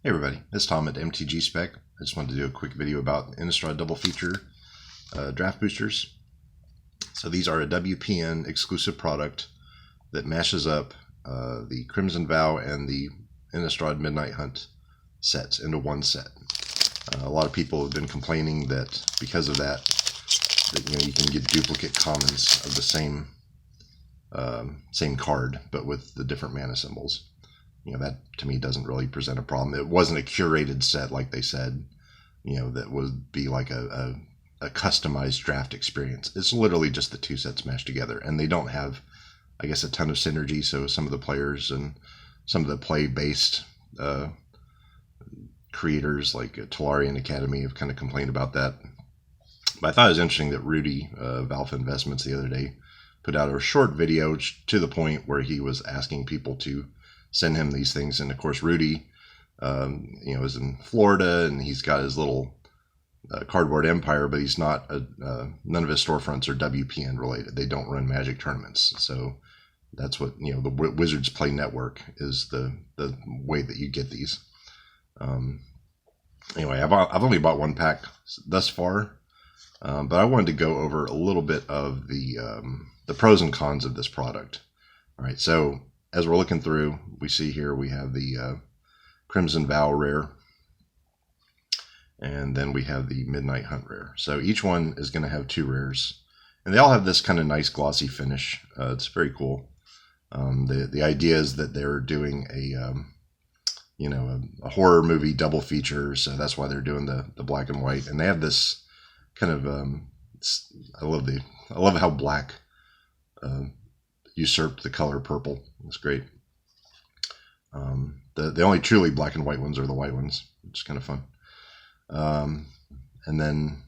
Hey everybody, it's Tom at MTG Spec. I just wanted to do a quick video about Innistrad Double Feature draft boosters. So these are a WPN exclusive product that mashes up the Crimson Vow and the Innistrad Midnight Hunt sets into one set. A lot of people have been complaining that because of that, you can get duplicate commons of the same card, but with the different mana symbols. That to me doesn't really present a problem. It wasn't a curated set like they said, that would be like a customized draft experience. It's literally just the two sets mashed together, and they don't have, I guess, a ton of synergy. So some of the players and some of the play-based creators like Tolarian Academy have kind of complained about that. But I thought it was interesting that Rudy of Alpha Investments the other day put out a short video to the point where he was asking people to send him these things. And of course, Rudy, is in Florida, and he's got his little cardboard empire, but he's not, none of his storefronts are WPN related. They don't run Magic tournaments. So that's what, the Wizards Play Network is the way that you get these. Anyway, I've only bought one pack thus far, but I wanted to go over a little bit of the pros and cons of this product. All right, so as we're looking through, we see here we have the Crimson Vow rare, and then we have the Midnight Hunt rare. So each one is going to have two rares, and they all have this kind of nice glossy finish. It's very cool. The idea is that they're doing a horror movie double feature, so that's why they're doing the black and white. And they have this kind of I love how black usurped the color purple. It's great. The only truly black and white ones are the white ones, which is kind of fun. And then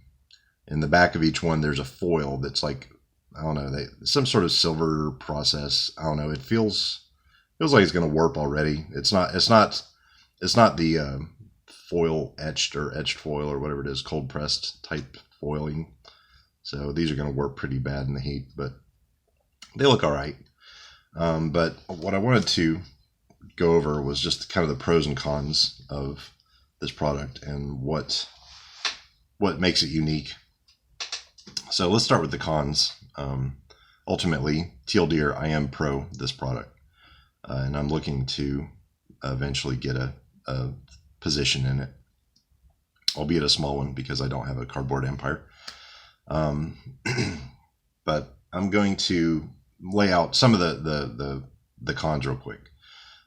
in the back of each one, there's a foil that's like, I don't know, some sort of silver process. I don't know. It feels like it's going to warp already. It's not the foil etched or etched foil or whatever it is, cold pressed type foiling. So these are going to warp pretty bad in the heat, but they look all right. But what I wanted to go over was just kind of the pros and cons of this product and what makes it unique. So let's start with the cons. Ultimately, TLDR, I am pro this product, and I'm looking to eventually get a position in it, albeit a small one because I don't have a cardboard empire. But I'm going to lay out some of the cons real quick.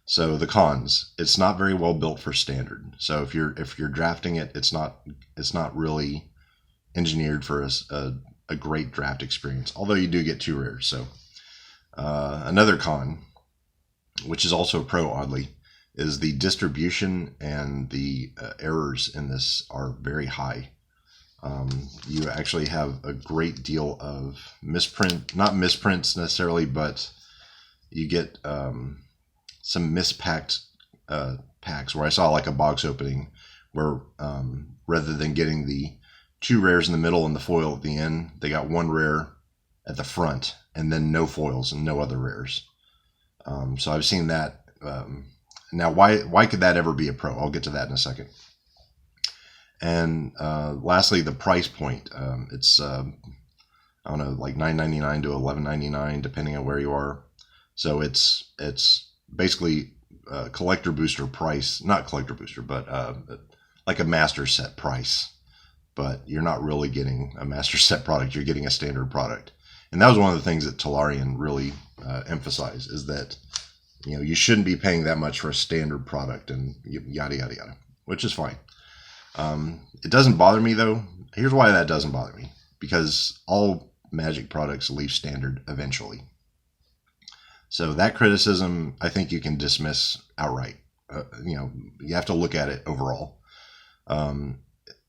So the cons, it's not very well built for standard. So if you're drafting it, it's not really engineered for a great draft experience, although you do get two rares. So another con, which is also pro oddly, is the distribution and the errors in this are very high. You actually have a great deal of not misprints necessarily, but you get some mispacked packs where I saw like a box opening where rather than getting the two rares in the middle and the foil at the end, they got one rare at the front and then no foils and no other rares. So I've seen that. Now, why could that ever be a pro? I'll get to that in a second. And lastly, the price point. It's I don't know, like $9.99 to $11.99 depending on where you are. So it's basically collector booster price, not collector booster, but like a master set price. But you're not really getting a master set product. You're getting a standard product. And that was one of the things that Tolarian really emphasized, is that you shouldn't be paying that much for a standard product, and yada yada yada, which is fine. It doesn't bother me though. Here's why that doesn't bother me: because all Magic products leave standard eventually. So that criticism, I think you can dismiss outright. You have to look at it overall.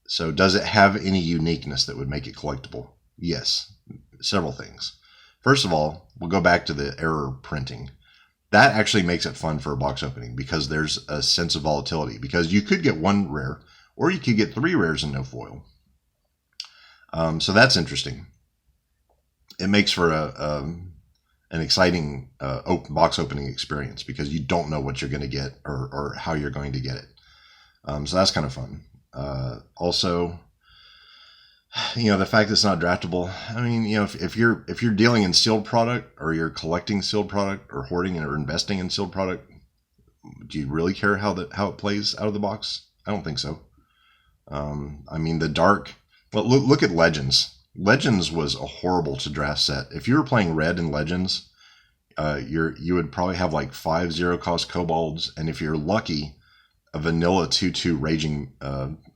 So does it have any uniqueness that would make it collectible? Yes, several things. First of all, we'll go back to the error printing. That actually makes it fun for a box opening because there's a sense of volatility, because you could get one rare or you could get three rares and no foil. So that's interesting. It makes for an exciting box opening experience because you don't know what you're going to get or how you're going to get it. So that's kind of fun. Also, the fact that it's not draftable. I mean, if you're dealing in sealed product, or you're collecting sealed product, or hoarding or investing in sealed product, do you really care how it plays out of the box? I don't think so. I mean, the dark. Well, look at Legends. Legends was a horrible to draft set. If you were playing red in Legends, you would probably have like 5 0-cost kobolds, and if you're lucky, a vanilla 2/2 raging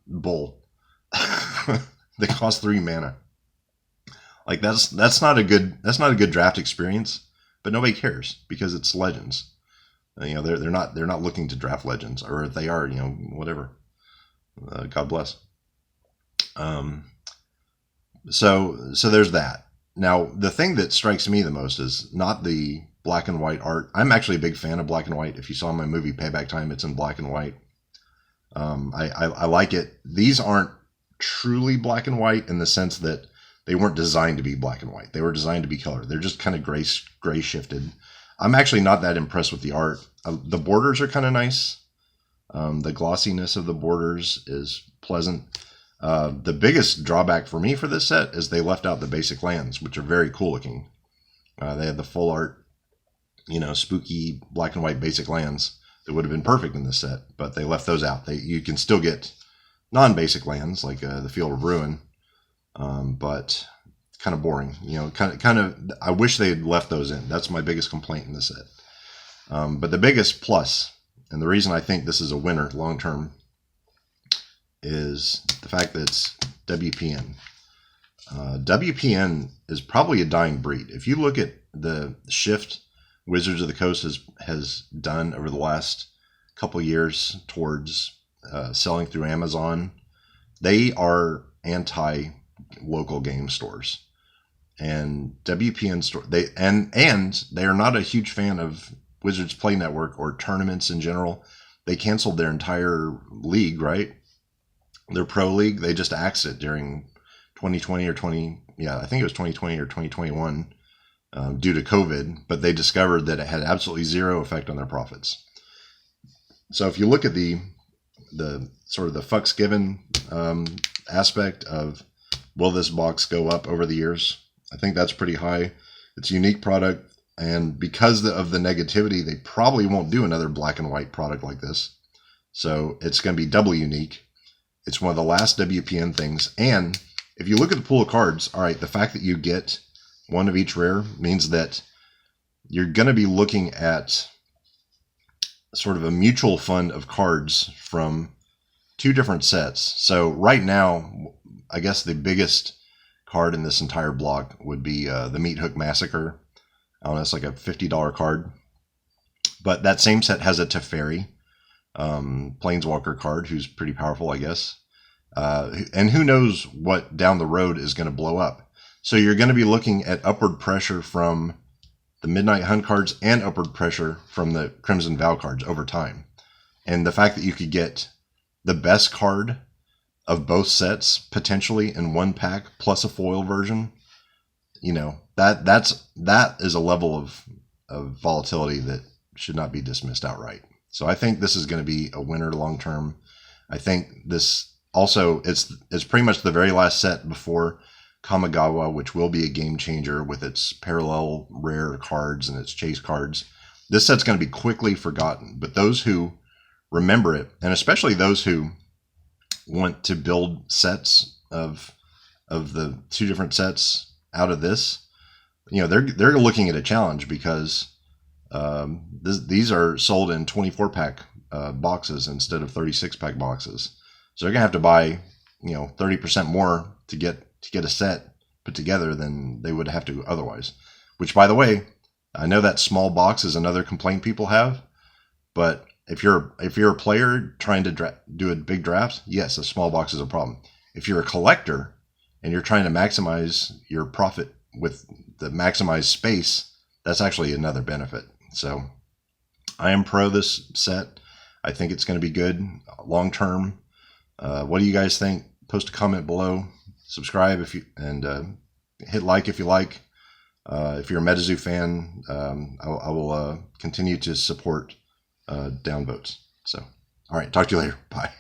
bull. They cost 3 mana. Like that's not a good draft experience, but nobody cares because it's Legends. They're not looking to draft Legends, or if they are, whatever. God bless. So there's that. Now, the thing that strikes me the most is not the black and white art. I'm actually a big fan of black and white. If you saw my movie Payback Time, it's in black and white. I like it. These aren't truly black and white in the sense that they weren't designed to be black and white. They were designed to be colored. They're just kind of gray shifted. I'm actually not that impressed with the art. The borders are kind of nice. The glossiness of the borders is pleasant. The biggest drawback for me for this set is they left out the basic lands, which are very cool looking. They had the full art, spooky black and white basic lands that would have been perfect in this set, but they left those out. You can still get non-basic lands like the Field of Ruin, but kind of boring. Kind of. I wish they had left those in. That's my biggest complaint in this set. But the biggest plus, and the reason I think this is a winner long term, is the fact that it's WPN. WPN is probably a dying breed. If you look at the shift Wizards of the Coast has done over the last couple years towards selling through Amazon, they are anti-local game stores. And WPN store and they are not a huge fan of Wizards Play Network or tournaments in general. They canceled their entire league, right? Their pro league. They just axed it during 2020 or 20. Yeah, I think it was 2020 or 2021 due to COVID. But they discovered that it had absolutely zero effect on their profits. So if you look at the sort of the fucks given aspect of will this box go up over the years, I think that's pretty high. It's a unique product, and because of the negativity, they probably won't do another black and white product like this. So it's going to be double unique. It's one of the last WPN things. And if you look at the pool of cards, all right, the fact that you get one of each rare means that you're going to be looking at sort of a mutual fund of cards from 2 different sets. So right now, I guess the biggest card in this entire block would be the Meat Hook Massacre. I don't know, it's like a $50 card. But that same set has a Teferi Planeswalker card, who's pretty powerful, I guess. And who knows what down the road is going to blow up. So you're going to be looking at upward pressure from the Midnight Hunt cards and upward pressure from the Crimson Vow cards over time. And the fact that you could get the best card of both sets potentially in one pack plus a foil version, that is a level of volatility that should not be dismissed outright. So I think this is going to be a winner long term. I think this also it's pretty much the very last set before Kamigawa, which will be a game changer with its parallel rare cards and its chase cards. This set's going to be quickly forgotten, but those who remember it, and especially those who want to build sets of the 2 different sets out of this, they're looking at a challenge because these are sold in 24-pack boxes instead of 36-pack boxes. So they're gonna have to buy 30% more to get a set put together than they would have to otherwise. Which, by the way, I know that small box is another complaint people have, but if you're a player trying to do a big draft, yes, a small box is a problem. If you're a collector and you're trying to maximize your profit with the maximized space, that's actually another benefit. So I am pro this set. I think it's going to be good long term. What do you guys think? Post a comment below. Subscribe and hit like if you like. If you're a MetaZoo fan, I will continue to support downvotes. So, all right, talk to you later. Bye.